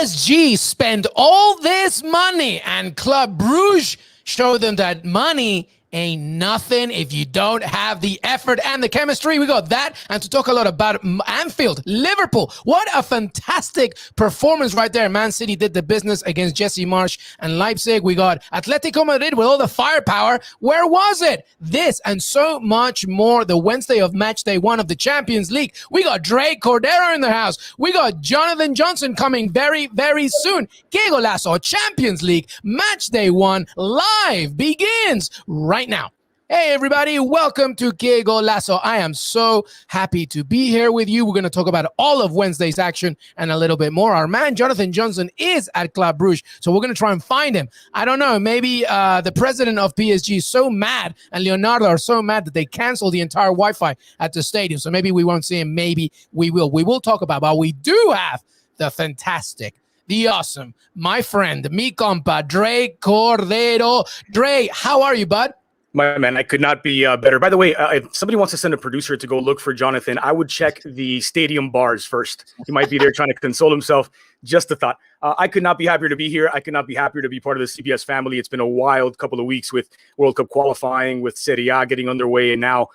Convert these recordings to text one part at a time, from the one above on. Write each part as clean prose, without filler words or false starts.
PSG spend all this money and Club Brugge show them that money ain't nothing if you don't have the effort and the chemistry. We got that. And to talk a lot about Anfield, Liverpool. What a fantastic performance right there. Man City did the business against Jesse Marsch and Leipzig. We got Atletico Madrid with all the firepower. Where was it? This and so much more. The Wednesday of Matchday 1 of the Champions League. We got Dre Cordero in the house. We got Jonathan Johnson coming very, very soon. Qué Golazo, Champions League Matchday 1 live begins right now. Hey everybody, welcome to Qué Golazo. I am so happy to be here with you. We're going to talk about all of Wednesday's action and a little bit more. Our man Jonathan Johnson is at Club Brugge, so we're going to try and find him. I don't know, maybe the president of PSG is so mad and Leonardo are so mad that they canceled the entire Wi-Fi at the stadium, so maybe we won't see him, maybe we will. We will talk about it, but we do have the fantastic, the awesome, my friend, mi compa, Dre Cordero. Dre, how are you, bud? My man, I could not be better. By the way, if somebody wants to send a producer to go look for Jonathan, I would check the stadium bars first. He might be there trying to console himself. Just a thought. I could not be happier to be here. I could not be happier to be part of the CBS family. It's been a wild couple of weeks with World Cup qualifying, with Serie A getting underway, and now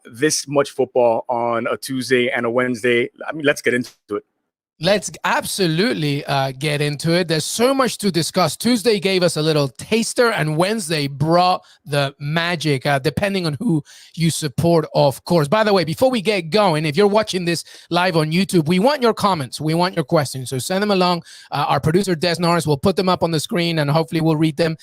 this much football on a Tuesday and a Wednesday. I mean, let's get into it. Let's absolutely get into it. There's so much to discuss. Tuesday gave us a little taster, and Wednesday brought the magic, depending on who you support, of course. By the way, before we get going, if you're watching this live on YouTube, we want your comments. We want your questions. So send them along. Our producer, Des Norris, will put them up on the screen, and hopefully we'll read them.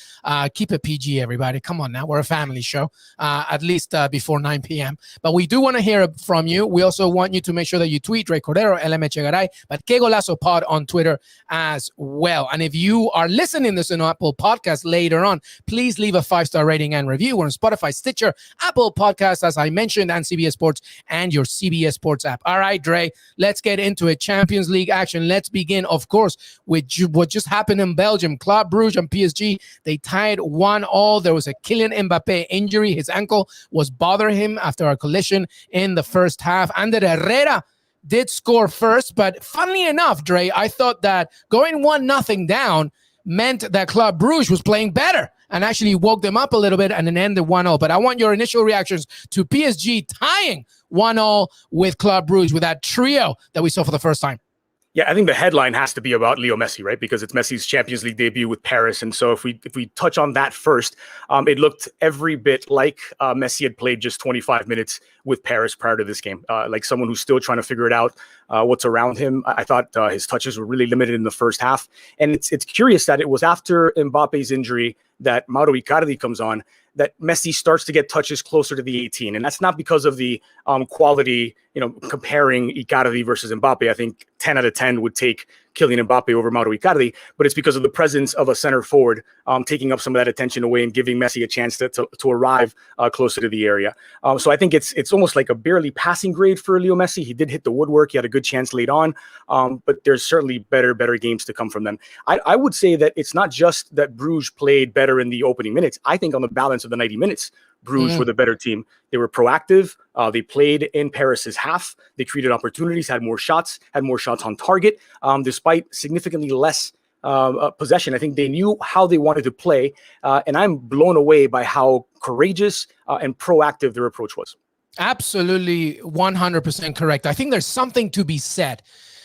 Keep it PG, everybody. Come on now. We're a family show, at least before 9 p.m. But we do want to hear from you. We also want you to make sure that you tweet Dre Cordero, Echegaray, but Qué Golazo Pod on Twitter as well. And if you are listening to this on Apple Podcasts later on, please leave a 5-star rating and review. We're on Spotify, Stitcher, Apple Podcasts, as I mentioned, and CBS Sports and your CBS Sports app. All right, Dre, let's get into it. Champions League action. Let's begin, of course, with what just happened in Belgium. Club Brugge and PSG, they tied 1-1. There was a Kylian Mbappé injury. His ankle was bothering him after a collision in the first half. Ander Herrera did score first, but funnily enough, Dre, I thought that going 1-0 down meant that Club Brugge was playing better and actually woke them up a little bit and then ended 1-0. But I want your initial reactions to PSG tying 1-0 with Club Brugge, with that trio that we saw for the first time. Yeah, I think the headline has to be about Leo Messi, right? Because it's Messi's Champions League debut with Paris. And so if we touch on that first, it looked every bit like Messi had played just 25 minutes with Paris prior to this game. Like someone who's still trying to figure it out, what's around him. I thought his touches were really limited in the first half. And it's curious that it was after Mbappe's injury that Mauro Icardi comes on, that Messi starts to get touches closer to the 18. And that's not because of the quality, comparing Icardi versus Mbappe. I think 10 out of 10 would take Kylian Mbappe over Mauro Icardi, but it's because of the presence of a center forward taking up some of that attention away and giving Messi a chance to arrive closer to the area. So I think it's almost like a barely passing grade for Leo Messi. He did hit the woodwork. He had a good chance late on, but there's certainly better games to come from them. I would say that it's not just that Bruges played better in the opening minutes. I think on the balance of the 90 minutes, Bruges were the better team. They were proactive. They played in Paris's half. They created opportunities, had more shots on target, despite significantly less possession. I think they knew how they wanted to play, and I'm blown away by how courageous and proactive their approach was. Absolutely 100% correct. I think there's something to be said,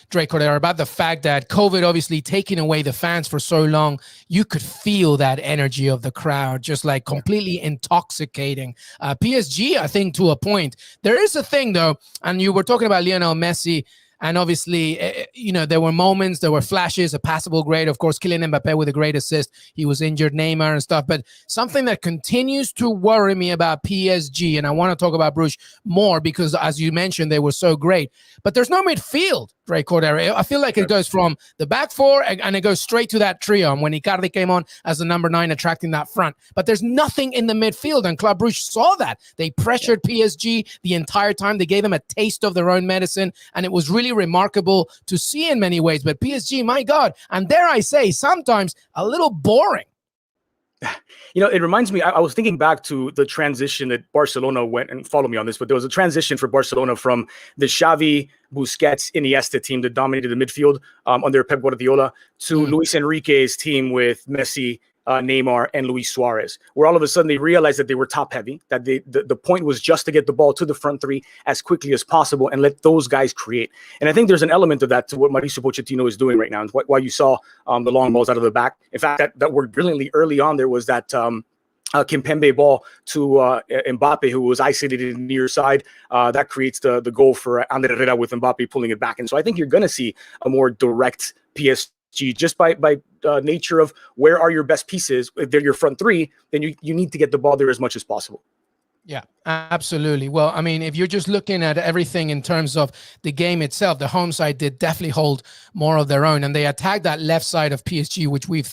Dre Cordero, about the fact that COVID obviously taking away the fans for so long, you could feel that energy of the crowd just like completely intoxicating. PSG, I think, to a point. There is a thing, though, and you were talking about Lionel Messi, and obviously, there were moments, there were flashes, a passable grade. Of course, Kylian Mbappé with a great assist. He was injured, Neymar and stuff. But something that continues to worry me about PSG, and I want to talk about Bruges more because, as you mentioned, they were so great. But there's no midfield, Dre Cordero. I feel like it goes from the back four and it goes straight to that trio. And when Icardi came on as the number 9, attracting that front. But there's nothing in the midfield, and Club Brugge saw that. They pressured PSG the entire time. They gave them a taste of their own medicine, and it was really remarkable to see in many ways. But PSG, my God, and dare I say, sometimes a little boring. It reminds me, I was thinking back to the transition that Barcelona went, and follow me on this, but there was a transition for Barcelona from the Xavi, Busquets, Iniesta team that dominated the midfield under Pep Guardiola to Luis Enrique's team with Messi, Neymar, and Luis Suarez, where all of a sudden they realized that they were top heavy, that the point was just to get the ball to the front three as quickly as possible and let those guys create. And I think there's an element of that to what Mauricio Pochettino is doing right now, and why you saw the long balls out of the back. In fact, that worked brilliantly early on. There was that Kimpembe ball to Mbappe, who was isolated in the near side. That creates the goal for Ander Herrera with Mbappe pulling it back. And so I think you're going to see a more direct PSG just by nature of where are your best pieces. If they're your front three, then you need to get the ball there as much as possible. Yeah, absolutely. Well, I mean, if you're just looking at everything in terms of the game itself, the home side did definitely hold more of their own, and they attacked that left side of PSG, which we have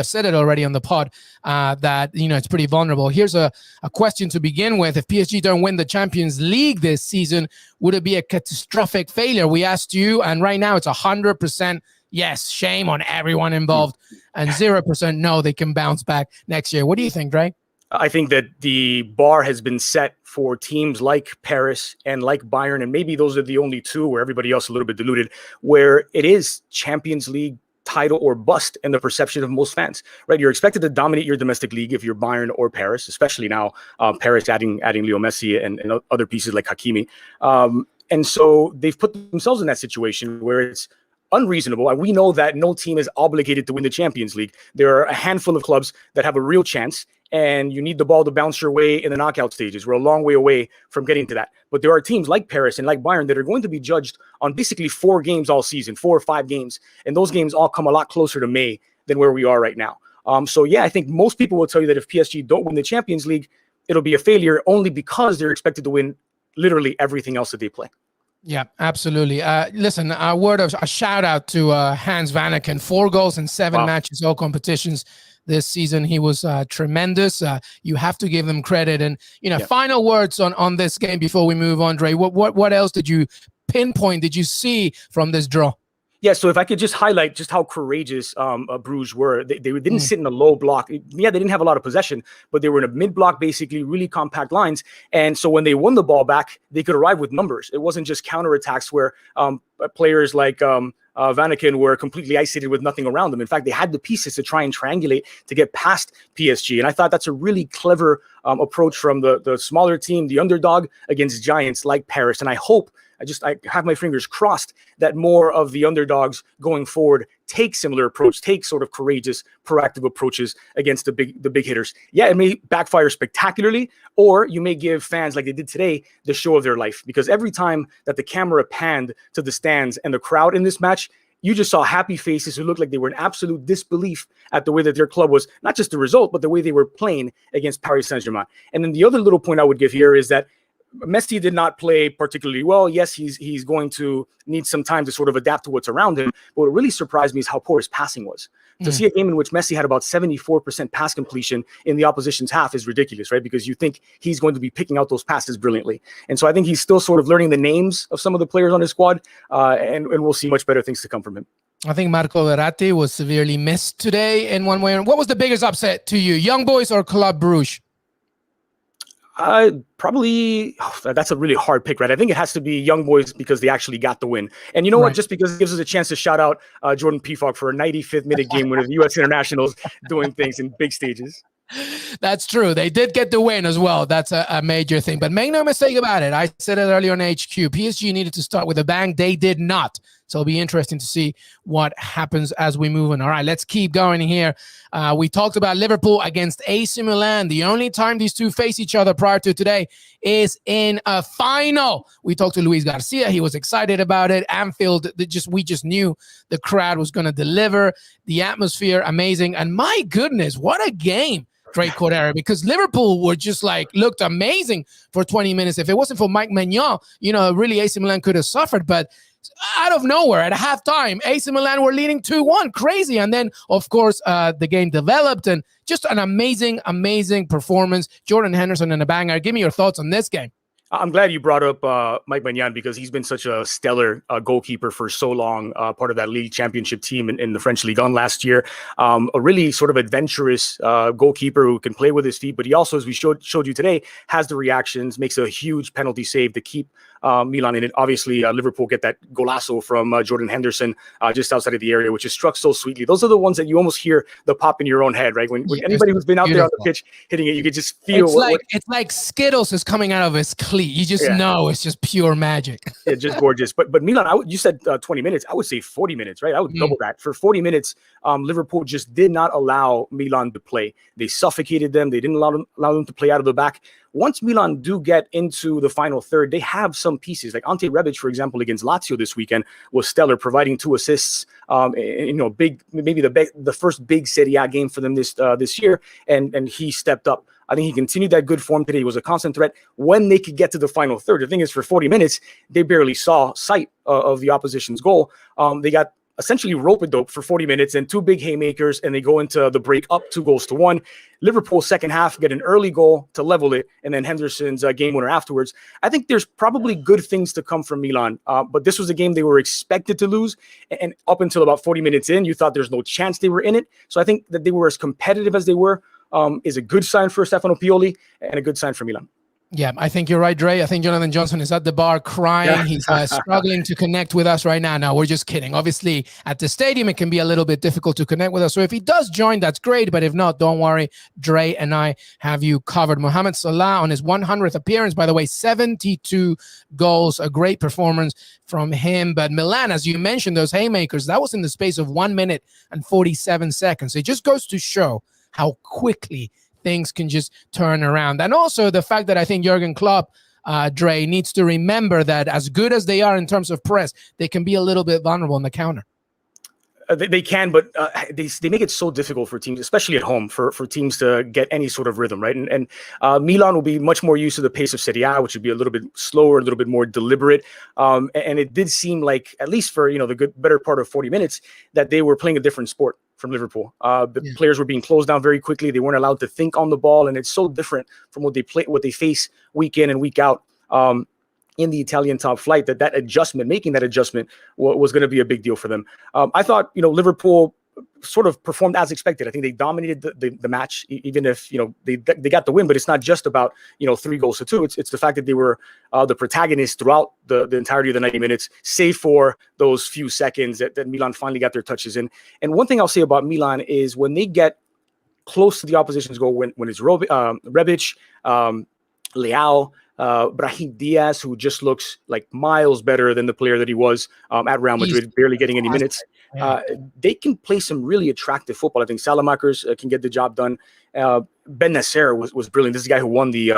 said it already on the pod, that, it's pretty vulnerable. Here's a question to begin with. If PSG don't win the Champions League this season, would it be a catastrophic failure? We asked you, and right now it's 100% yes, shame on everyone involved, and 0% no, they can bounce back next year. What do you think, Dre? I think that the bar has been set for teams like Paris and like Bayern, and maybe those are the only two, where everybody else a little bit diluted, where it is Champions League title or bust in the perception of most fans, right? You're expected to dominate your domestic league if you're Bayern or Paris, especially now Paris adding Leo Messi and other pieces like Hakimi. And so they've put themselves in that situation where it's unreasonable. And we know that no team is obligated to win the Champions League. There are a handful of clubs that have a real chance, and you need the ball to bounce your way in the knockout stages. We're a long way away from getting to that. But there are teams like Paris and like Bayern that are going to be judged on basically 4 games all season, 4 or 5 games. And those games all come a lot closer to May than where we are right now. So yeah, I think most people will tell you that if PSG don't win the Champions League, it'll be a failure only because they're expected to win literally everything else that they play. Yeah, absolutely. Listen, a shout out to Hans Vanaken. 4 goals in 7 matches, all competitions this season. He was tremendous. You have to give them credit. And final words on this game before we move on, Dre. What else did you pinpoint? Did you see from this draw? Yeah, so if I could just highlight just how courageous Bruges were. They didn't sit in a low block. Yeah, they didn't have a lot of possession, but they were in a mid-block, basically, really compact lines. And so when they won the ball back, they could arrive with numbers. It wasn't just counterattacks where players like Vanaken were completely isolated with nothing around them. In fact, they had the pieces to try and triangulate to get past PSG. And I thought that's a really clever approach from the smaller team, the underdog, against giants like Paris. And I hope, I have my fingers crossed that more of the underdogs going forward take similar approach, take sort of courageous, proactive approaches against the big hitters. Yeah, it may backfire spectacularly, or you may give fans, like they did today, the show of their life. Because every time that the camera panned to the stands and the crowd in this match, you just saw happy faces who looked like they were in absolute disbelief at the way that their club was, not just the result, but the way they were playing against Paris Saint-Germain. And then the other little point I would give here is that Messi did not play particularly well. Yes, he's going to need some time to sort of adapt to what's around him. But what really surprised me is how poor his passing was. To see a game in which Messi had about 74% pass completion in the opposition's half is ridiculous, right? Because you think he's going to be picking out those passes brilliantly. And so I think he's still sort of learning the names of some of the players on his squad, and we'll see much better things to come from him. I think Marco Verratti was severely missed today in one way. What was the biggest upset to you, Young Boys or Club Brugge? Probably, that's a really hard pick, right? I think it has to be Young Boys because they actually got the win. And you know what? Just because it gives us a chance to shout out Jordan Pefok for a 95th minute game winner, the U.S. internationals doing things in big stages. That's true. They did get the win as well. That's a major thing. But make no mistake about it. I said it earlier on HQ. PSG needed to start with a bang. They did not. So it'll be interesting to see what happens as we move on. All right, let's keep going here. We talked about Liverpool against AC Milan. The only time these two face each other prior to today is in a final. We talked to Luis Garcia. He was excited about it. Anfield, we just knew the crowd was going to deliver. The atmosphere, amazing. And my goodness, what a game. Dre Cordero, because Liverpool were just looked amazing for 20 minutes. If it wasn't for Mike Maignan, really AC Milan could have suffered. But out of nowhere at halftime, AC Milan were leading 2-1. Crazy. And then, of course, the game developed, and just an amazing, amazing performance. Jordan Henderson and a banger. Give me your thoughts on this game. I'm glad you brought up Mike Maignan because he's been such a stellar goalkeeper for so long, part of that league championship team in the French Ligue 1 last year. A really sort of adventurous goalkeeper who can play with his feet, but he also, as we showed you today, has the reactions, makes a huge penalty save to keep Milan in it. Obviously, Liverpool get that golazo from Jordan Henderson just outside of the area, which is struck so sweetly. Those are the ones that you almost hear the pop in your own head, right? When anybody who's been out there on the pitch hitting it, you can just feel it's like Skittles is coming out of his cleat. You just know it's just pure magic. Yeah, just gorgeous. But Milan, you said 20 minutes. I would say 40 minutes, right? I would double that. For 40 minutes, Liverpool just did not allow Milan to play. They suffocated them. They didn't allow them to play out of the back. Once Milan do get into the final third, they have some pieces. Like Ante Rebic, for example, against Lazio this weekend was stellar, providing 2 assists. Big, maybe the first big Serie A game for them this year, and he stepped up. I think he continued that good form today. He was a constant threat when they could get to the final third. The thing is, for 40 minutes, they barely saw sight of the opposition's goal. They got essentially rope-a-dope for 40 minutes and 2 big haymakers, and they go into the break up 2-1. Liverpool second half get an early goal to level it, and then Henderson's game winner afterwards. I think there's probably good things to come from Milan, but this was a game they were expected to lose, and up until about 40 minutes in, you thought there's no chance they were in it. So I think that they were as competitive as they were is a good sign for Stefano Pioli and a good sign for Milan. Yeah, I think you're right, Dre. I think Jonathan Johnson is at the bar crying. Yeah. He's struggling to connect with us right now. No, we're just kidding. Obviously, at the stadium, it can be a little bit difficult to connect with us. So if he does join, that's great. But if not, don't worry. Dre and I have you covered. Mohamed Salah on his 100th appearance, by the way, 72 goals, a great performance from him. But Milan, as you mentioned, those haymakers, that was in the space of 1 minute and 47 seconds. It just goes to show how quickly things can just turn around. And also the fact that I think Jurgen Klopp, Dre, needs to remember that as good as they are in terms of press, they can be a little bit vulnerable in the counter. They can, but they make it so difficult for teams, especially at home, for teams to get any sort of rhythm, right? And Milan will be much more used to the pace of Serie A, which would be a little bit slower, a little bit more deliberate. And it did seem like, at least for the better part of 40 minutes, that they were playing a different sport from Liverpool. The players were being closed down very quickly. They weren't allowed to think on the ball, and it's so different from what they face week in and week out. In the Italian top flight, making that adjustment was going to be a big deal for them. I thought, Liverpool sort of performed as expected. I think they dominated the match, even if, they got the win, but it's not just about, 3-2. It's the fact that they were the protagonists throughout the entirety of the 90 minutes, save for those few seconds that Milan finally got their touches in. And one thing I'll say about Milan is when they get close to the opposition's goal, when it's Rebic, Leao, Brahim Diaz, who just looks like miles better than the player that he was at Real Madrid, barely getting any minutes. They can play some really attractive football. I think Salamakers can get the job done. Ben Nasser was brilliant. This is a guy who won the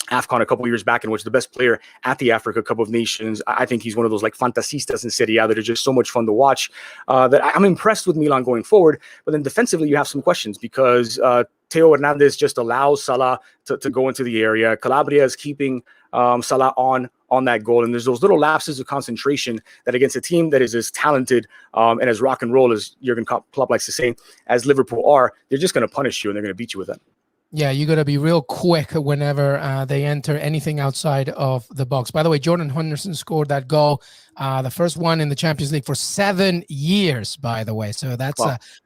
AFCON a couple years back and was the best player at the Africa Cup of Nations. I think he's one of those like fantasistas in Serie A that are just so much fun to watch. That I'm impressed with Milan going forward. But then defensively, you have some questions because Theo Hernandez just allows Salah to go into the area. Calabria is keeping Salah on that goal. And there's those little lapses of concentration that against a team that is as talented and as rock and roll as Jurgen Klopp likes to say, as Liverpool are, they're just going to punish you and they're going to beat you with that. Yeah, you got to be real quick whenever they enter anything outside of the box. By the way, Jordan Henderson scored that goal, the first one in the Champions League for 7 years, by the way. So that's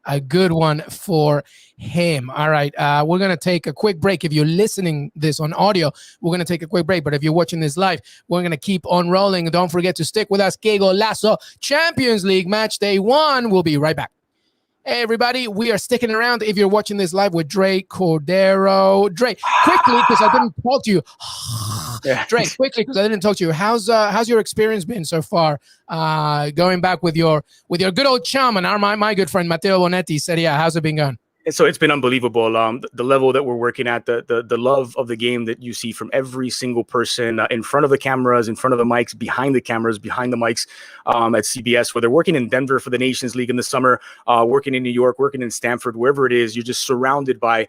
a good one for him. All right, we're going to take a quick break. If you're listening this on audio, we're going to take a quick break. But if you're watching this live, we're going to keep on rolling. Don't forget to stick with us. Qué Golazo, Champions League match day 1. We'll be right back. Hey, everybody, we are sticking around if you're watching this live with Dre Cordero. Dre, quickly, because I didn't talk to you. Dre, quickly, because I didn't talk to you. How's your experience been so far going back with your good old chum and my good friend, Matteo Bonetti? Said, yeah, how's it been going? So it's been unbelievable. The level that we're working at, the love of the game that you see from every single person in front of the cameras, in front of the mics, behind the cameras, behind the mics at CBS, whether working in Denver for the Nations League in the summer, working in New York, working in Stanford, wherever it is, you're just surrounded by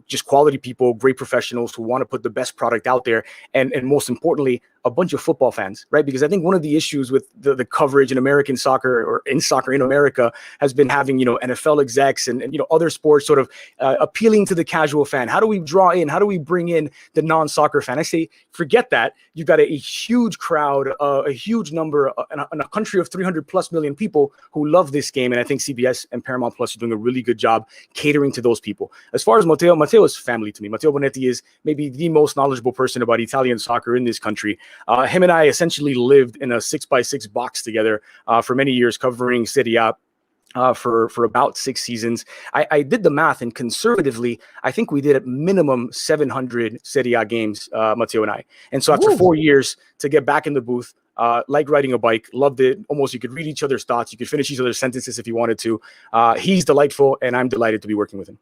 just quality people, great professionals who want to put the best product out there. And most importantly, a bunch of football fans, right? Because I think one of the issues with the coverage in American soccer or in soccer in America has been having, NFL execs and other sports sort of appealing to the casual fan. How do we draw in? How do we bring in the non-soccer fan? I say, forget that. You've got a huge crowd, a huge number in a country of 300 plus million people who love this game. And I think CBS and Paramount Plus are doing a really good job catering to those people. As far as Matteo is family to me. Matteo Bonetti is maybe the most knowledgeable person about Italian soccer in this country. Him and I essentially lived in a 6x6 box together for many years, covering Serie A. For about 6 seasons. I did the math, and conservatively, I think we did at minimum 700 Serie A games, Matteo and I. And so after 4 years to get back in the booth, like riding a bike, loved it. Almost you could read each other's thoughts. You could finish each other's sentences if you wanted to. He's delightful, and I'm delighted to be working with him.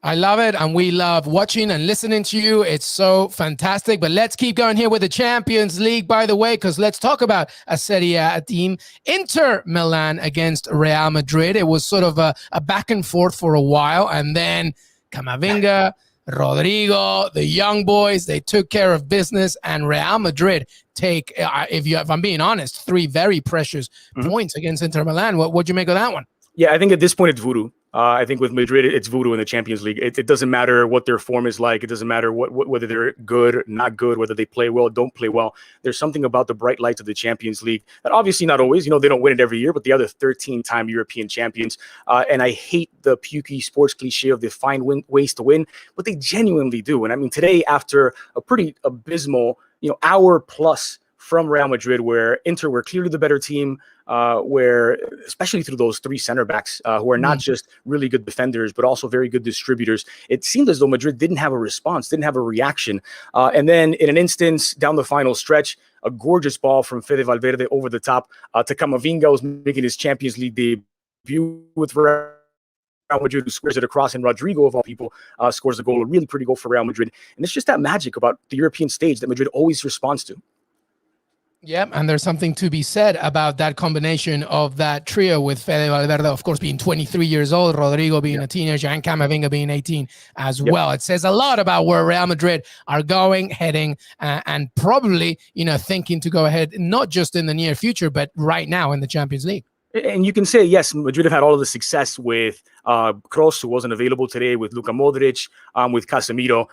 I love it, and we love watching and listening to you. It's so fantastic. But let's keep going here with the Champions League, by the way, because let's talk about a Serie A team. Inter Milan against Real Madrid. It was sort of a back and forth for a while, and then Camavinga, Rodrigo, the young boys, they took care of business, and Real Madrid take, if I'm being honest, 3 very precious points against Inter Milan. What'd you make of that one? Yeah, I think at this point it's voodoo. I think with Madrid, it's voodoo in the Champions League. It doesn't matter what their form is like. It doesn't matter whether they're good, not good, whether they play well, don't play well. There's something about the bright lights of the Champions League that obviously not always, they don't win it every year, but the other 13-time European champions. And I hate the pukey sports cliche of they find ways to win, but they genuinely do. And I mean, today, after a pretty abysmal, hour plus from Real Madrid, where Inter were clearly the better team, where especially through those 3 center backs who are not just really good defenders, but also very good distributors, it seemed as though Madrid didn't have a response, didn't have a reaction. And then in an instance down the final stretch, a gorgeous ball from Fede Valverde over the top to Camavinga, who's making his Champions League debut with Real Madrid, who squares it across, and Rodrigo, of all people, scores a goal, a really pretty goal for Real Madrid. And it's just that magic about the European stage that Madrid always responds to. Yeah, and there's something to be said about that combination of that trio with Fede Valverde, of course, being 23 years old, Rodrigo being a teenager, and Camavinga being 18 as well. It says a lot about where Real Madrid are going, heading, and probably, thinking to go ahead, not just in the near future, but right now in the Champions League. And you can say, yes, Madrid have had all of the success with Kroos, who wasn't available today, with Luka Modric, with Casemiro.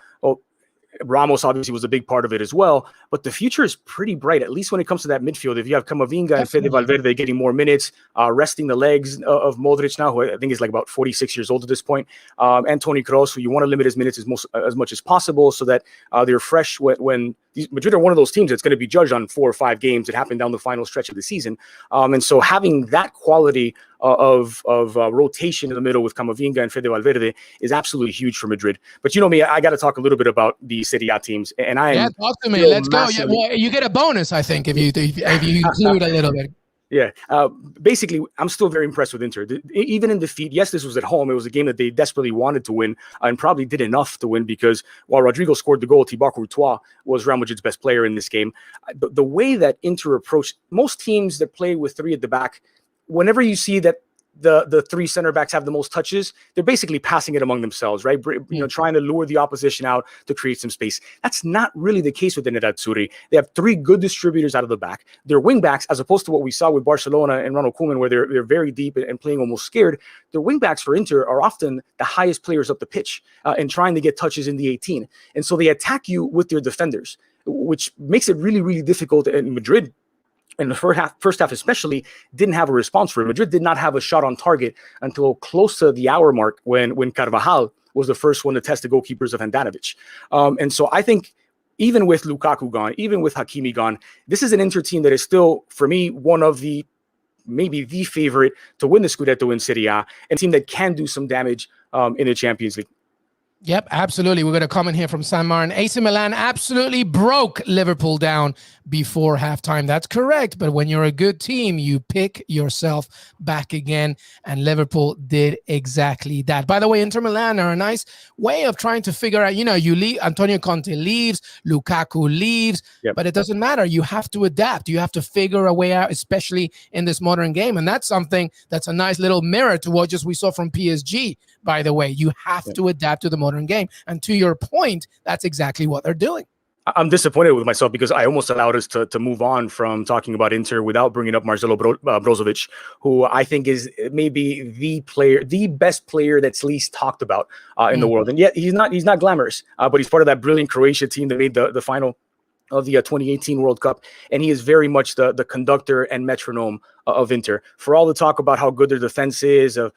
Ramos obviously was a big part of it as well, but the future is pretty bright, at least when it comes to that midfield. If you have Camavinga and Fede Valverde getting more minutes, resting the legs of Modric now, who I think is like about 46 years old at this point, and Toni Kroos, who you want to limit his minutes as much as possible so that they're fresh when Madrid are one of those teams that's going to be judged on 4 or 5 games that happen down the final stretch of the season. And so having that quality of rotation in the middle with Camavinga and Fede Valverde is absolutely huge for Madrid. But you know me, I got to talk a little bit about the Serie A teams. And talk to me. Let's go. Yeah, well, you get a bonus, I think, if you include a little bit. Yeah, basically, I'm still very impressed with Inter. Even in defeat, yes, this was at home. It was a game that they desperately wanted to win and probably did enough to win because while Rodrigo scored the goal, Thibaut Courtois was Real Madrid's best player in this game. The way that Inter approached most teams that play with 3 at the back, whenever you see that the 3 center backs have the most touches, they're basically passing it among themselves, right? Trying to lure the opposition out to create some space. That's not really the case with the Nerazzurri. They have 3 good distributors out of the back. Their wing backs, as opposed to what we saw with Barcelona and Ronald Koeman, where they're very deep and playing almost scared, their wing backs for Inter are often the highest players up the pitch and trying to get touches in the 18. And so they attack you with their defenders, which makes it really, really difficult. And Madrid, in the first half especially, didn't have a response for it. Madrid did not have a shot on target until close to the hour mark when Carvajal was the first one to test the goalkeepers of Handanovic. And so I think even with Lukaku gone, even with Hakimi gone, this is an Inter team that is still, for me, one of maybe the favorite to win the Scudetto in Serie A, and a team that can do some damage in the Champions League. Yep, absolutely. We're going to comment here from San Martin. AC Milan absolutely broke Liverpool down before halftime. That's correct. But when you're a good team, you pick yourself back again. And Liverpool did exactly that. By the way, Inter Milan are a nice way of trying to figure out, you leave, Antonio Conte leaves, Lukaku leaves, but it doesn't matter. You have to adapt. You have to figure a way out, especially in this modern game. And that's something that's a nice little mirror to what just we saw from PSG. By the way, you have to adapt to the modern game. And to your point, that's exactly what they're doing. I'm disappointed with myself because I almost allowed us to move on from talking about Inter without bringing up Marcelo Brozovic, who I think is maybe the best player that's least talked about in the world. And yet he's not glamorous, but he's part of that brilliant Croatia team that made the final of the 2018 World Cup, and he is very much the conductor and metronome of Inter. For all the talk about how good their defense is, of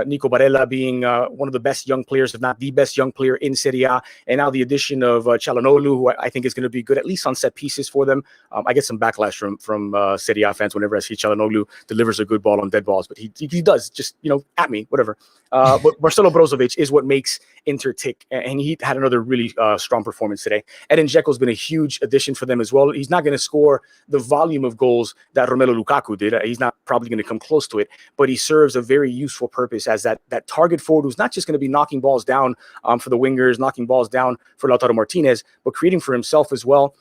Nico Barella being one of the best young players, if not the best young player in Serie A, and now the addition of Çalhanoğlu, who I think is going to be good, at least on set pieces for them. I get some backlash from Serie A fans whenever I see Çalhanoğlu delivers a good ball on dead balls, but he does, just, at me, whatever. But Marcelo Brozovic is what makes Inter tick, and he had another really strong performance today. Edin Dzeko's been a huge addition for them as well. He's not going to score the volume of goals that Romelu Lukaku did. He's not probably going to come close to it, but he serves a very useful purpose as that target forward who's not just going to be knocking balls down for the wingers, knocking balls down for Lautaro Martinez, but creating for himself as well.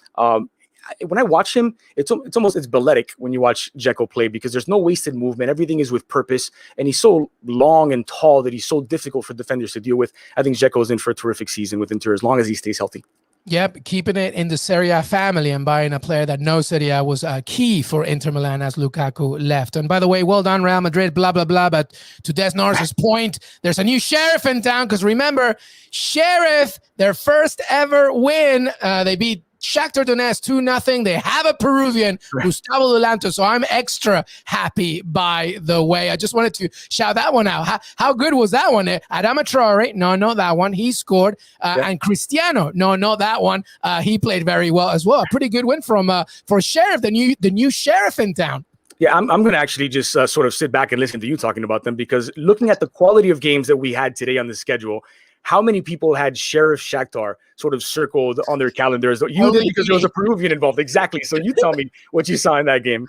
When I watch him, it's balletic when you watch Dzeko play, because there's no wasted movement. Everything is with purpose, and he's so long and tall that he's so difficult for defenders to deal with. I think Dzeko is in for a terrific season with Inter as long as he stays healthy. Yep, keeping it in the Serie A family and buying a player that knows Serie A was key for Inter Milan as Lukaku left. And by the way, well done, Real Madrid, blah, blah, blah. But to Des Norris's point, there's a new sheriff in town, because remember, Sheriff, their first ever win, they beat Shakhtar Donetsk 2-0. They have a Peruvian, Gustavo Dulanto. So I'm extra happy, by the way. I just wanted to shout that one out. How good was that one? Adama Traore, no, not that one. He scored. And Cristiano, no, not that one. He played very well as well. A pretty good win for Sheriff, the new sheriff in town. Yeah, I'm going to actually just sort of sit back and listen to you talking about them, because looking at the quality of games that we had today on the schedule, how many people had Sheriff Shakhtar sort of circled on their calendars? You did, because there was a Peruvian involved. Exactly. So you tell me what you saw in that game.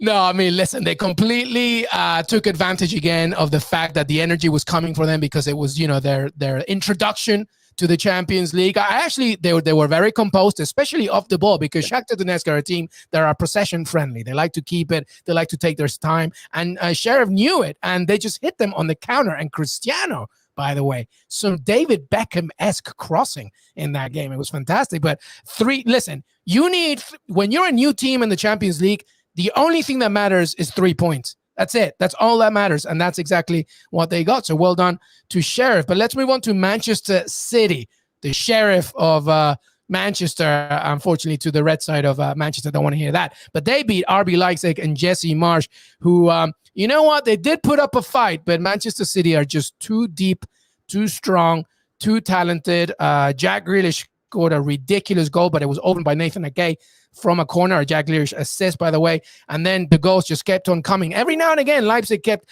No, I mean, listen, they completely took advantage again of the fact that the energy was coming for them, because it was, their introduction to the Champions League. They were very composed, especially off the ball, because Shakhtar Donetsk are a team that are possession friendly. They like to keep it. They like to take their time. And Sheriff knew it, and they just hit them on the counter. And Cristiano, by the way, some David Beckham-esque crossing in that game. It was fantastic. But listen, when you're a new team in the Champions League, the only thing that matters is 3 points. That's it. That's all that matters. And that's exactly what they got. So well done to Sheriff. But let's move on to Manchester City, the Sheriff of Manchester, unfortunately, to the red side of Manchester. Don't want to hear that. But they beat RB Leipzig and Jesse Marsch, who, you know what? They did put up a fight, but Manchester City are just too deep, too strong, too talented. Jack Grealish scored a ridiculous goal, but it was opened by Nathan Ake from a corner. Jack Grealish assist, by the way. And then the goals just kept on coming. Every now and again, Leipzig kept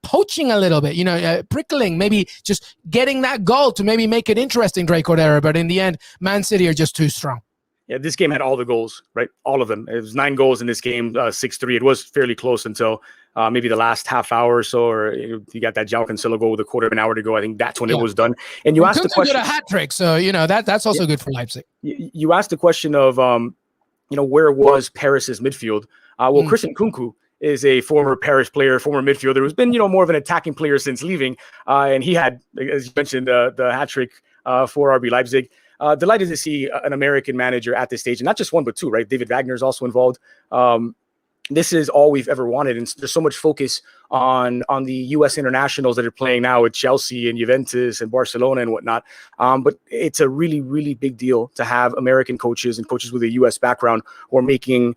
poaching a little bit, prickling, maybe just getting that goal to maybe make it interesting, Dre Cordero. But in the end, Man City are just too strong. Yeah, this game had all the goals, right? All of them. It was 9 goals in this game, 6-3. It was fairly close until maybe the last half hour or so, or you got that João Cancelo goal with a quarter of an hour to go. I think that's when it was done. And you asked the question. A hat trick, so that's also good for Leipzig. You asked the question of where was Paris's midfield? Christian Nkunku is a former Paris player, former midfielder who's been more of an attacking player since leaving, and he had, as you mentioned, the hat trick for RB Leipzig. Delighted to see an American manager at this stage, and not just one, but two, right? David Wagner is also involved. This is all we've ever wanted. And there's so much focus on the U.S. internationals that are playing now with Chelsea and Juventus and Barcelona and whatnot. But it's a really, really big deal to have American coaches and coaches with a U.S. background who are making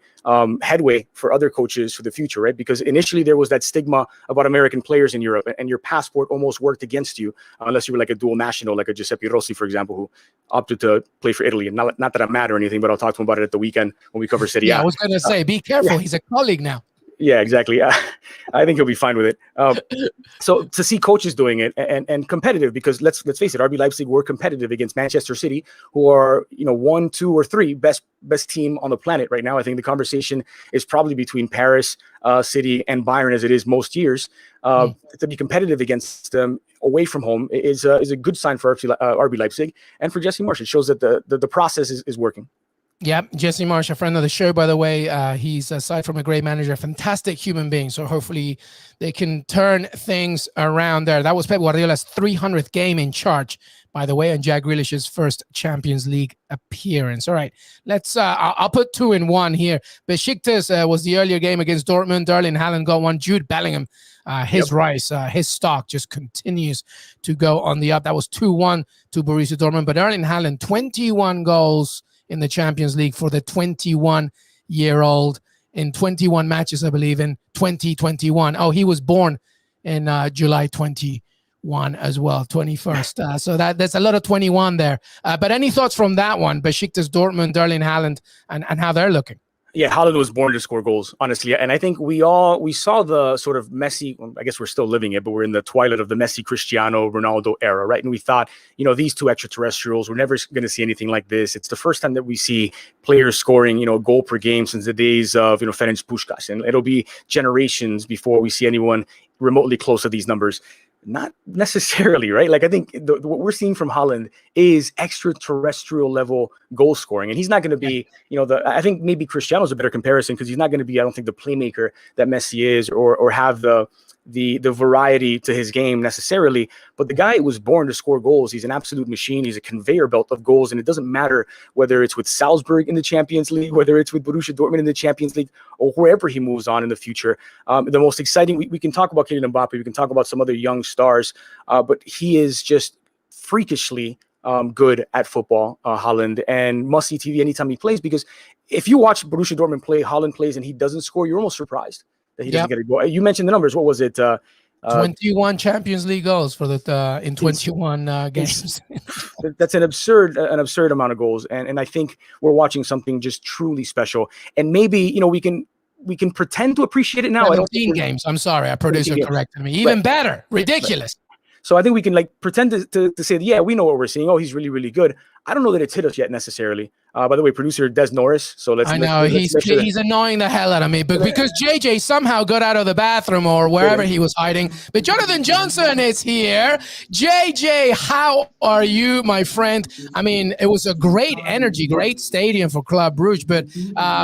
headway for other coaches for the future, right? Because initially there was that stigma about American players in Europe, and your passport almost worked against you unless you were like a dual national, like a Giuseppe Rossi, for example, who opted to play for Italy. And not that I'm mad or anything, but I'll talk to him about it at the weekend when we cover Serie A. Yeah, I was going to say, be careful. He's a colleague now. Yeah, exactly. I think he'll be fine with it. So to see coaches doing it and competitive, because let's face it, RB Leipzig were competitive against Manchester City, who are 1, 2, or 3 best team on the planet right now. I think the conversation is probably between Paris, City, and Bayern, as it is most years. To be competitive against them away from home is a good sign for RB Leipzig and for Jesse Marsch. It shows that the process is working. Yeah, Jesse Marsch, a friend of the show, by the way. He's, aside from a great manager, a fantastic human being. So hopefully they can turn things around there. That was Pep Guardiola's 300th game in charge. by the way, and Jack Grealish's first Champions League appearance. All right, let's. I'll put 2 in 1 here. Besiktas was the earlier game against Dortmund. Erling Haaland got one. Jude Bellingham, his rise, his stock just continues to go on the up. That was 2-1 to Borussia Dortmund. But Erling Haaland, 21 goals in the Champions League for the 21-year-old in 21 matches, I believe, in 2021. Oh, he was born in July 21 as well, 21st. So that's a lot of 21 there. But any thoughts from that one? Besiktas, Dortmund, Erling Haaland, and how they're looking? Yeah, Haaland was born to score goals, honestly. And I think we saw the sort of Messi, I guess we're still living it, but we're in the twilight of the Messi, Cristiano, Ronaldo era, right? And we thought, these two extraterrestrials, we're never going to see anything like this. It's the first time that we see players scoring, a goal per game since the days of, Ferenc Puskás. And it'll be generations before we see anyone remotely close to these numbers. Not necessarily, right? Like, I think what we're seeing from Haaland is extraterrestrial level goal scoring. And he's not going to be, I think maybe Cristiano's a better comparison because he's not going to be, I don't think, the playmaker that Messi is or have the variety to his game necessarily. But the guy was born to score goals. He's an absolute machine. He's a conveyor belt of goals. And it doesn't matter whether it's with Salzburg in the Champions League, whether it's with Borussia Dortmund in the Champions League, or wherever he moves on in the future. The most exciting, we can talk about Kylian Mbappe, we can talk about some other young stars, but he is just freakishly good at football, Haaland, and must-see TV anytime he plays, because if you watch Borussia Dortmund play, Haaland plays, and he doesn't score, you're almost surprised that he doesn't get a goal. You mentioned the numbers. What was it? 21 Champions League goals for the in 21 games. That's an absurd amount of goals, and I think we're watching something just truly special. And maybe we can pretend to appreciate it now. 17 games. I'm sorry, our producer corrected me. Even better. Ridiculous. So I think we can pretend to say, yeah, we know what we're seeing. Oh, he's really, really good. I don't know that it's hit us yet necessarily. By the way, producer Des Norris. So let's. I know he's annoying the hell out of me, but because JJ somehow got out of the bathroom or wherever he was hiding. But Jonathan Johnson is here. JJ, how are you, my friend? I mean, it was a great energy, great stadium for Club Brugge. But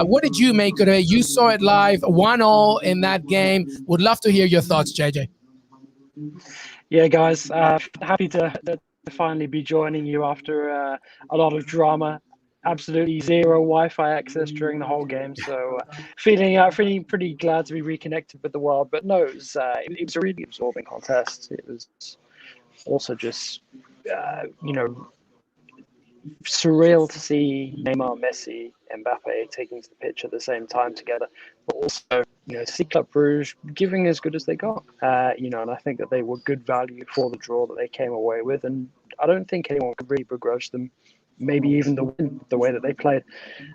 what did you make of it? You saw it live, 1-1 in that game. Would love to hear your thoughts, JJ. Yeah, guys, happy to finally be joining you after a lot of drama. Absolutely zero Wi-Fi access during the whole game, so feeling pretty glad to be reconnected with the world. But no, it was a really absorbing contest. It was also just surreal to see Neymar, Messi, Mbappe taking to the pitch at the same time together, but also to see Club Brugge giving as good as they got. And I think that they were good value for the draw that they came away with, and I don't think anyone could really begrudge them maybe even the win, the way that they played.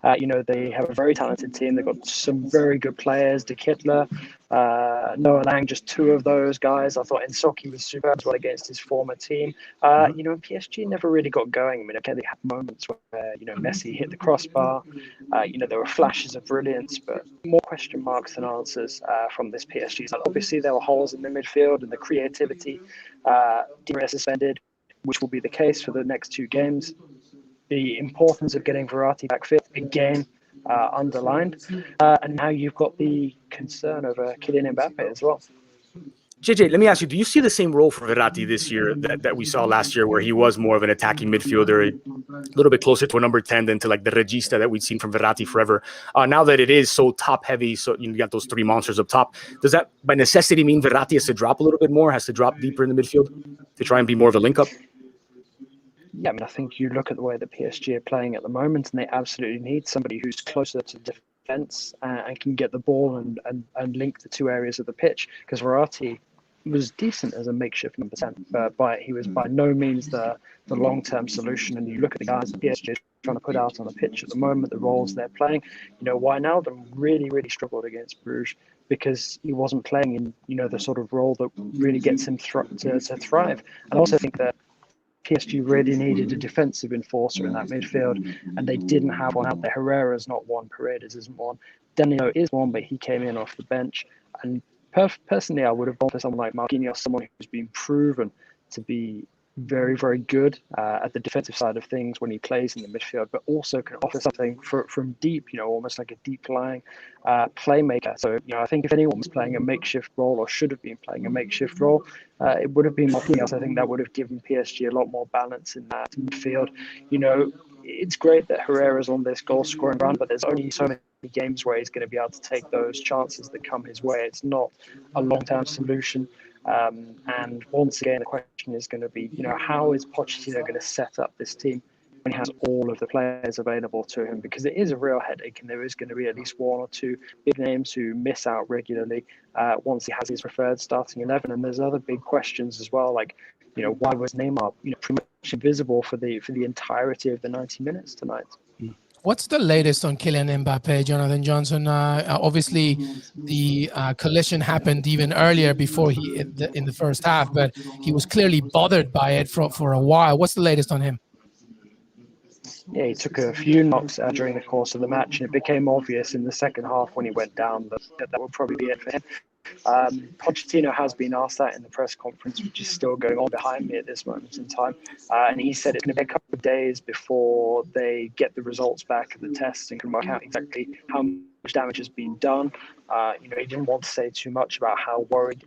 They have a very talented team. They've got some very good players. De Kittler, Noah Lang, just two of those guys. I thought Insoki was super as well against his former team. PSG never really got going. I mean, okay, they had moments where, Messi hit the crossbar. There were flashes of brilliance, but more question marks than answers from this PSG side. Obviously, there were holes in the midfield and the creativity. Di Maria suspended, which will be the case for the next two games. The importance of getting Verratti back fit again underlined. And now you've got the concern of Kylian Mbappe as well. JJ, let me ask you, do you see the same role for Verratti this year that we saw last year, where he was more of an attacking midfielder, a little bit closer to a number 10 than to like the regista that we've seen from Verratti forever? Now that it is so top heavy, so you got those three monsters up top, does that by necessity mean Verratti has to drop a little bit more, has to drop deeper in the midfield to try and be more of a link-up? Yeah, I mean, I think you look at the way that PSG are playing at the moment, and they absolutely need somebody who's closer to defence and can get the ball and link the two areas of the pitch, because Verratti was decent as a makeshift number 10, but he was by no means the long-term solution. And you look at the guys that PSG is trying to put out on the pitch at the moment, the roles they're playing. Wijnaldum really, really struggled against Bruges because he wasn't playing in, the sort of role that really gets him to thrive. And I also think that PSG really needed a defensive enforcer in that midfield, and they didn't have one out there. Herrera's not one, Paredes isn't one, Danilo is one, but he came in off the bench. And personally, I would have gone for someone like Marquinhos, someone who's been proven to be very, very good at the defensive side of things when he plays in the midfield, but also can offer something from deep, almost like a deep lying playmaker. So, I think if anyone was playing a makeshift role or should have been playing a makeshift role, it would have been Marquinhos. I think that would have given PSG a lot more balance in that midfield. It's great that Herrera's on this goal scoring run, but there's only so many games where he's going to be able to take those chances that come his way. It's not a long-term solution. And once again, the question is going to be, how is Pochettino going to set up this team when he has all of the players available to him? Because it is a real headache, and there is going to be at least one or two big names who miss out regularly once he has his preferred starting 11. And there's other big questions as well, like, why was Neymar, pretty much invisible for the entirety of the 90 minutes tonight? What's the latest on Kylian Mbappe, Jonathan Johnson? Obviously, the collision happened even earlier before in the first half, but he was clearly bothered by it for a while. What's the latest on him? Yeah, he took a few knocks during the course of the match, and it became obvious in the second half when he went down that would probably be it for him. Pochettino has been asked that in the press conference, which is still going on behind me at this moment in time. And he said it's going to be a couple of days before they get the results back of the tests and can work out exactly how much damage has been done. He didn't want to say too much about how worried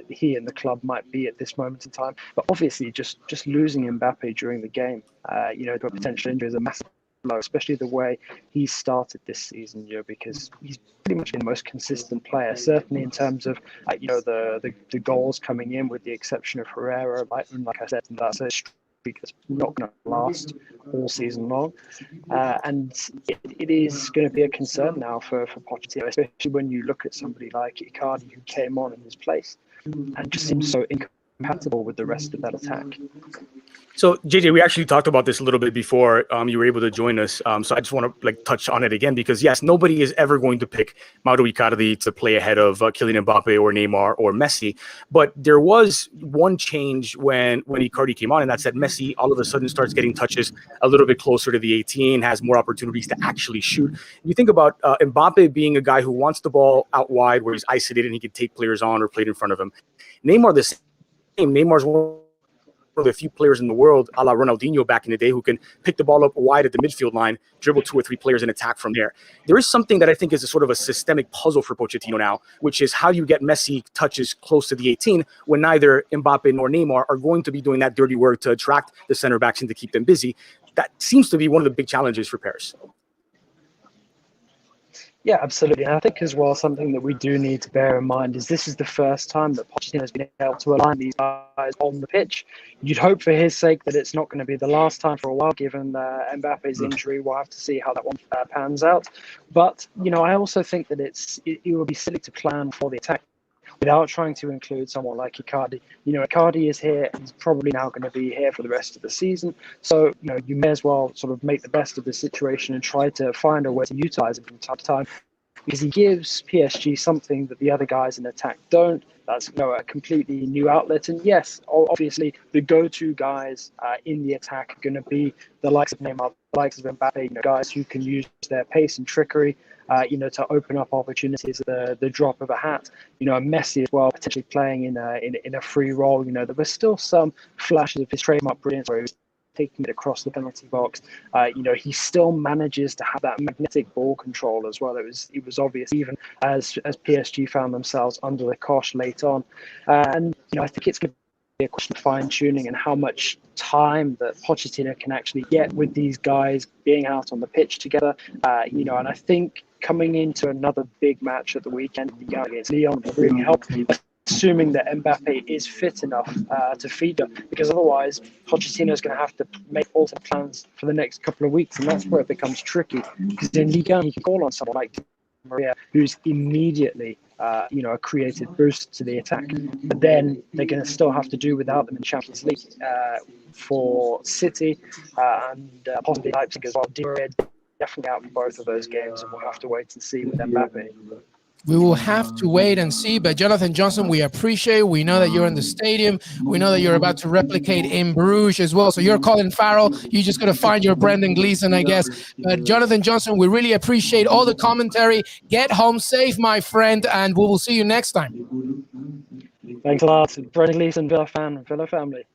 he and the club might be at this moment in time. But obviously, just losing Mbappe during the game, to a potential injury is a massive blow, especially the way he started this season, because he's pretty much been the most consistent player, certainly in terms of the goals coming in, with the exception of Herrera. Like I said, that's a streak that's not going to last all season long, and it is going to be a concern now for Pochettino, especially when you look at somebody like Icardi, who came on in his place and just seems so incompatible with the rest of that attack. So, JJ, we actually talked about this a little bit before you were able to join us. So I just want to touch on it again, because yes, nobody is ever going to pick Mauro Icardi to play ahead of Kylian Mbappe or Neymar or Messi. But there was one change when Icardi came on, and that's that Messi all of a sudden starts getting touches a little bit closer to the 18, has more opportunities to actually shoot. You think about Mbappe being a guy who wants the ball out wide, where he's isolated and he can take players on or play in front of him. Neymar the same. Neymar's one of the few players in the world, a la Ronaldinho back in the day, who can pick the ball up wide at the midfield line, dribble 2 or 3 players and attack from there. There is something that I think is a sort of a systemic puzzle for Pochettino now, which is how you get Messi touches close to the 18 when neither Mbappe nor Neymar are going to be doing that dirty work to attract the center backs and to keep them busy. That seems to be one of the big challenges for Paris. Yeah, absolutely. And I think as well, something that we do need to bear in mind is this is the first time that Pochettino has been able to align these guys on the pitch. You'd hope for his sake that it's not going to be the last time for a while, given Mbappe's injury. We'll have to see how that one pans out. But, I also think that it would be silly to plan for the attack without trying to include someone like Icardi. Icardi is here, and he's probably now going to be here for the rest of the season. So, you may as well sort of make the best of the situation and try to find a way to utilize him from time to time, because he gives PSG something that the other guys in attack don't. That's a completely new outlet. And yes, obviously, the go-to guys in the attack are going to be the likes of Neymar, the likes of Mbappe, guys who can use their pace and trickery, to open up opportunities at the drop of a hat. Messi as well, potentially playing in a free role. There were still some flashes of his trademark brilliance where he was taking it across the penalty box. He still manages to have that magnetic ball control as well. It was obvious even as PSG found themselves under the cosh late on. And I think it's going to be a question of fine-tuning and how much time that Pochettino can actually get with these guys being out on the pitch together. And I think coming into another big match at the weekend against Lyon will really help, assuming that Mbappe is fit enough to feed them, because otherwise Pochettino is going to have to make alternate plans for the next couple of weeks, and that's where it becomes tricky, because in Ligue 1 he can call on someone like Maria, who's immediately a creative boost to the attack, but then they're going to still have to do without them in Champions League for City and possibly Leipzig as well. Definitely out in both of those games, and we'll have to wait and see with Mbappe. We will have to wait and see. But Jonathan Johnson, we appreciate. We know that you're in the stadium. We know that you're about to replicate in Bruges as well. So you're Colin Farrell. You just got to find your Brendan Gleeson, I guess. But Jonathan Johnson, we really appreciate all the commentary. Get home safe, my friend, and we will see you next time. Thanks a lot. Brendan Gleeson, Villa fan, Villa family.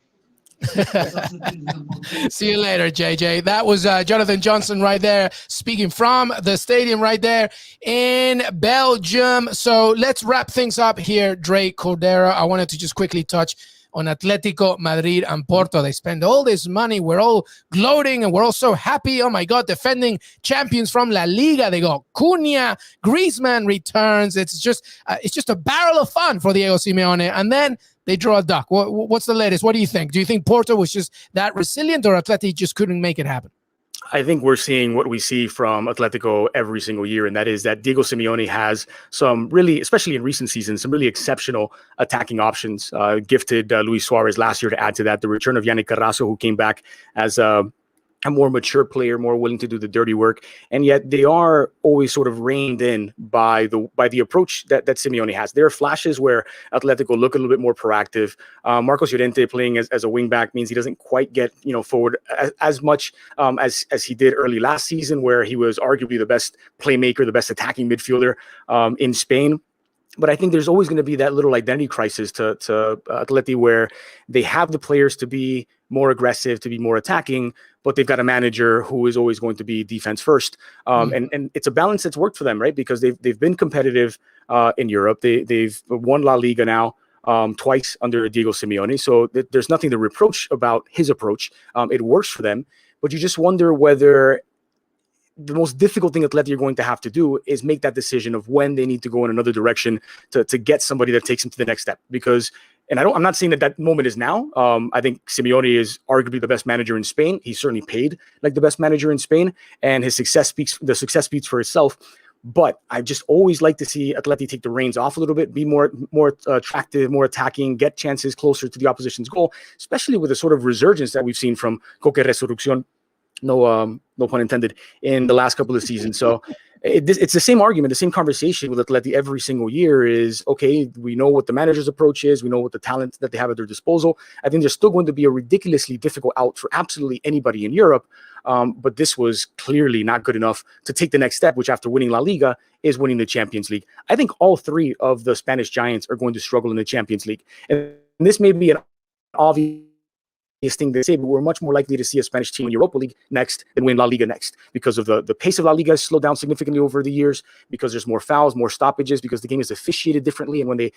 See you later, JJ. That was Jonathan Johnson right there, speaking from the stadium right there in Belgium. So let's wrap things up here, Dre Cordero. I wanted to just quickly touch on Atletico, Madrid, and Porto. They spend all this money. We're all gloating and we're all so happy. Oh my God, defending champions from La Liga. They got Cunha, Griezmann returns. It's just a barrel of fun for Diego Simeone. And then they draw a duck. What's the latest? What do you think? Do you think Porto was just that resilient, or Atleti just couldn't make it happen? I think we're seeing what we see from Atletico every single year, and that is that Diego Simeone has some really, especially in recent seasons, some really exceptional attacking options. Gifted Luis Suarez last year to add to that. The return of Yannick Carrasco, who came back as a more mature player, more willing to do the dirty work, and yet they are always sort of reined in by the approach that Simeone has. There are flashes where Atletico look a little bit more proactive. Marcos Llorente playing as a wing back means he doesn't quite get forward as much as he did early last season, where he was arguably the best playmaker, the best attacking midfielder in Spain. But I think there's always going to be that little identity crisis to Atleti, where they have the players to be more aggressive, to be more attacking, but they've got a manager who is always going to be defense first. And it's a balance that's worked for them, right? Because they've been competitive in Europe. They've won La Liga now twice under Diego Simeone. So there's nothing to reproach about his approach. It works for them, but you just wonder whether the most difficult thing Atleti are going to have to do is make that decision of when they need to go in another direction to get somebody that takes them to the next step. Because, and I'm not saying that moment is now. I think Simeone is arguably the best manager in Spain. He's certainly paid like the best manager in Spain, and the success speaks for itself. But I just always like to see Atleti take the reins off a little bit, be more attractive, more attacking, get chances closer to the opposition's goal, especially with the sort of resurgence that we've seen from Coque Resurrección. No pun intended, in the last couple of seasons. So it's the same argument, the same conversation with Atleti every single year is, okay, we know what the manager's approach is. We know what the talent that they have at their disposal. I think there's still going to be a ridiculously difficult out for absolutely anybody in Europe. But this was clearly not good enough to take the next step, which after winning La Liga is winning the Champions League. I think all three of the Spanish giants are going to struggle in the Champions League. And this may be an obvious thing to say, but we're much more likely to see a Spanish team in Europa League next than win La Liga next, because of the pace of La Liga has slowed down significantly over the years, because there's more fouls, more stoppages, because the game is officiated differently, and when they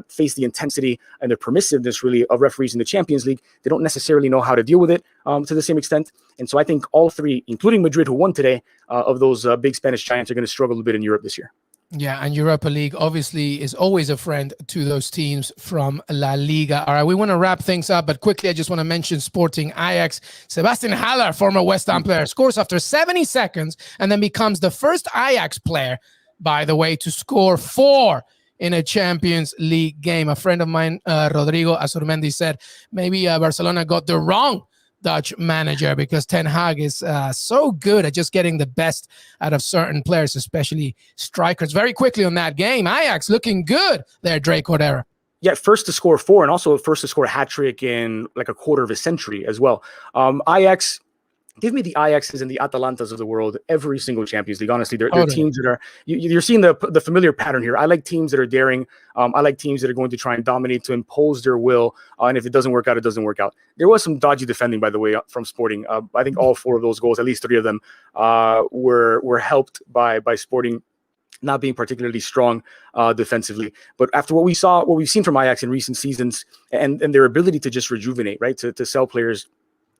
face the intensity and the permissiveness really of referees in the Champions League, they don't necessarily know how to deal with it to the same extent. And so I think all three, including Madrid, who won today, of those big Spanish giants, are going to struggle a bit in Europe this year. Yeah, and Europa League obviously is always a friend to those teams from La Liga. All right, we want to wrap things up, but quickly, I just want to mention Sporting Ajax. Sebastian Haller, former West Ham player, scores after 70 seconds and then becomes the first Ajax player, by the way, to score 4 in a Champions League game. A friend of mine, Rodrigo Azurmendi, said maybe Barcelona got the wrong Dutch manager, because Ten Hag is so good at just getting the best out of certain players, especially strikers. Very quickly on that game, Ajax looking good there, Dre Cordero. Yeah, first to score 4, and also first to score a hat-trick in like a quarter of a century as well. Ajax, give me the Ajaxes and the Atalantas of the world every single Champions League. Honestly, they're teams that are, you're seeing the familiar pattern here. I like teams that are daring. I like teams that are going to try and dominate, to impose their will. And if it doesn't work out, it doesn't work out. There was some dodgy defending, by the way, from Sporting. I think all 4 of those goals, at least 3 of them, were helped by Sporting not being particularly strong defensively. But after what we've seen from Ajax in recent seasons, and their ability to just rejuvenate, right, to sell players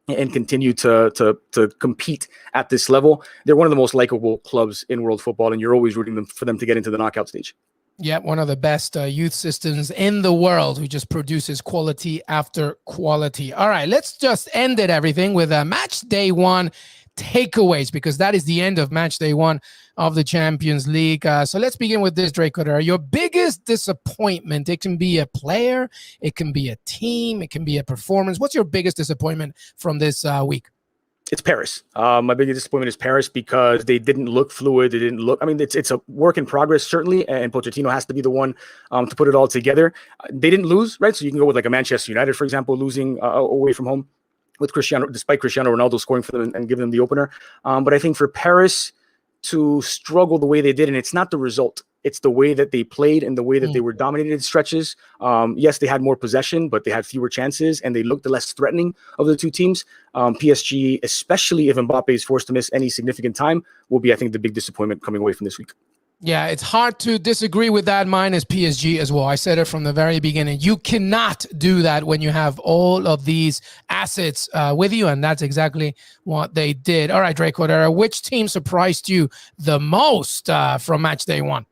and continue to compete at this level, they're one of the most likable clubs in world football, and you're always rooting for them to get into the knockout stage. Yeah, one of the best youth systems in the world, who just produces quality after quality. All right, let's just end everything with a match day 1 takeaways, because that is the end of match day 1 of the Champions League. So let's begin with this, Dre Cordero. Your biggest disappointment. It can be a player, it can be a team, it can be a performance. What's your biggest disappointment from this week? It's Paris. My biggest disappointment is Paris, because they didn't look fluid. They didn't look, I mean, it's a work in progress, certainly, and Pochettino has to be the one to put it all together. They didn't lose, right? So you can go with like a Manchester United, for example, losing away from home with despite Cristiano Ronaldo scoring for them and giving them the opener. But I think for Paris to struggle the way they did, and it's not the result. It's the way that they played and the way that they were dominated in stretches. Yes, they had more possession, but they had fewer chances and they looked the less threatening of the two teams. PSG, especially if Mbappe is forced to miss any significant time, will be, I think, the big disappointment coming away from this week. Yeah, it's hard to disagree with that. Mine is PSG as well. I said it from the very beginning. You cannot do that when you have all of these assets with you, and that's exactly what they did. All right, Dre Cordero, which team surprised you the most from match day one?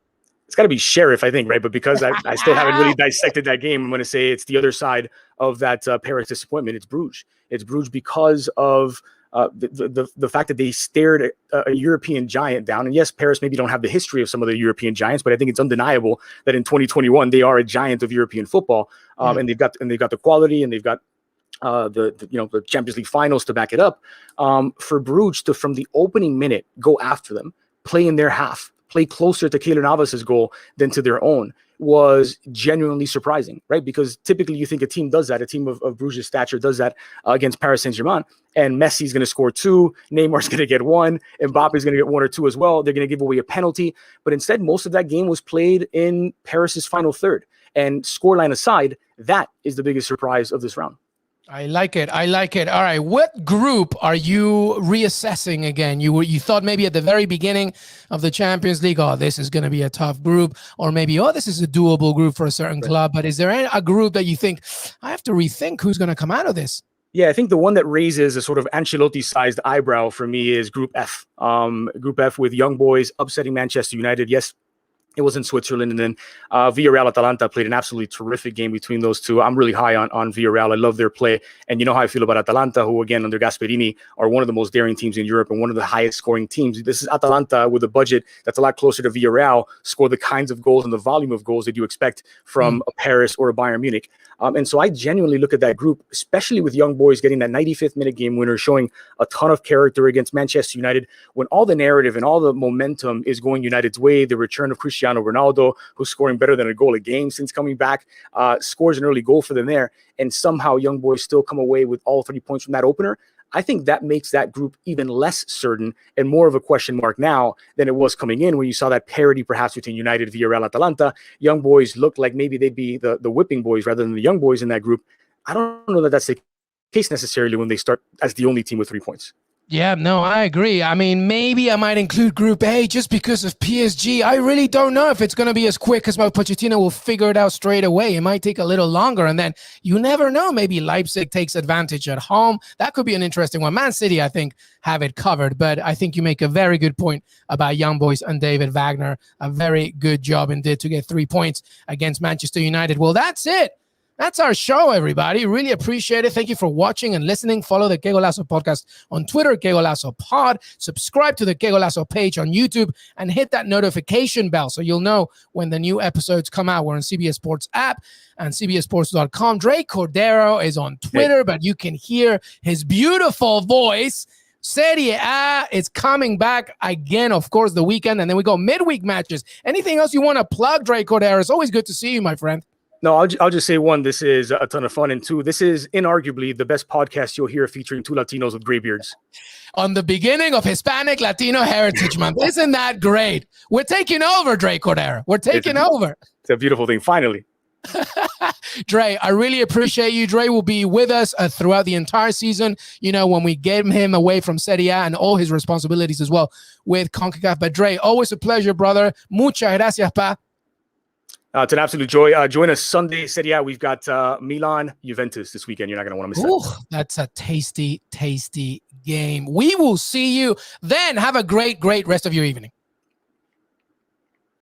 It's got to be Sheriff, I think, right? But because I still haven't really dissected that game, I'm going to say it's the other side of that Paris disappointment. It's Bruges. It's Bruges because of the fact that they stared a European giant down. And yes, Paris maybe don't have the history of some of the European giants, but I think it's undeniable that in 2021 they are a giant of European football, and they've got the quality, and they've got the Champions League finals to back it up. For Bruges to, from the opening minute, go after them, play in their half, play closer to Keylor Navas's goal than to their own, was genuinely surprising, right? Because typically you think a team does that, a team of Bruges' stature does that against Paris Saint-Germain, and Messi's going to score 2, Neymar's going to get 1, Mbappe's going to get 1 or 2 as well. They're going to give away a penalty. But instead, most of that game was played in Paris's final third. And scoreline aside, that is the biggest surprise of this round. I like it. I like it. All right. What group are you reassessing again? You thought maybe at the very beginning of the Champions League, oh, this is going to be a tough group, or maybe, oh, this is a doable group for a certain club. But is there a group that you think, I have to rethink who's going to come out of this? Yeah, I think the one that raises a sort of Ancelotti-sized eyebrow for me is Group F. Group F with Young Boys upsetting Manchester United. Yes, it was in Switzerland, and then Villarreal-Atalanta played an absolutely terrific game between those two. I'm really high on Villarreal. I love their play, and you know how I feel about Atalanta, who, again, under Gasperini, are one of the most daring teams in Europe and one of the highest scoring teams. This is Atalanta with a budget that's a lot closer to Villarreal, score the kinds of goals and the volume of goals that you expect from a Paris or a Bayern Munich. And so I genuinely look at that group, especially with Young Boys getting that 95th minute game winner, showing a ton of character against Manchester United, when all the narrative and all the momentum is going United's way. The return of Cristiano Ronaldo, who's scoring better than a goal a game since coming back, scores an early goal for them there, and somehow Young Boys still come away with all 3 points from that opener. I think that makes that group even less certain and more of a question mark now than it was coming in, when you saw that parity perhaps between United, Villarreal, Atalanta. Young Boys looked like maybe they'd be the whipping boys rather than the young boys in that group. I don't know that that's the case necessarily when they start as the only team with 3 points. Yeah, no, I agree. I mean, maybe I might include Group A just because of PSG. I really don't know if it's going to be as quick as Pochettino will figure it out straight away. It might take a little longer, and then you never know. Maybe Leipzig takes advantage at home. That could be an interesting one. Man City, I think, have it covered, but I think you make a very good point about Young Boys and David Wagner. A very good job indeed to get 3 points against Manchester United. Well, that's it. That's our show, everybody. Really appreciate it. Thank you for watching and listening. Follow the Qué Golazo podcast on Twitter, Qué Golazo Pod. Subscribe to the Qué Golazo page on YouTube and hit that notification bell so you'll know when the new episodes come out. We're on CBS Sports app and CBSSports.com. Dre Cordero is on Twitter, but you can hear his beautiful voice. Serie A is coming back again, of course, the weekend, and then we go midweek matches. Anything else you want to plug, Dre Cordero? It's always good to see you, my friend. No, I'll just say, 1, this is a ton of fun, and 2, this is inarguably the best podcast you'll hear featuring 2 Latinos with gray beards. On the beginning of Hispanic Latino Heritage Month. Isn't that great? We're taking over, Dre Cordero. We're taking over. It's a beautiful thing, finally. Dre, I really appreciate you. Dre will be with us throughout the entire season, you know, when we get him away from Serie A and all his responsibilities as well with CONCACAF. But Dre, always a pleasure, brother. Muchas gracias, pa. It's an absolute joy. Join us Sunday, Serie A. We've got Milan, Juventus this weekend. You're not going to want to miss that. That's a tasty, tasty game. We will see you then. Have a great, great rest of your evening.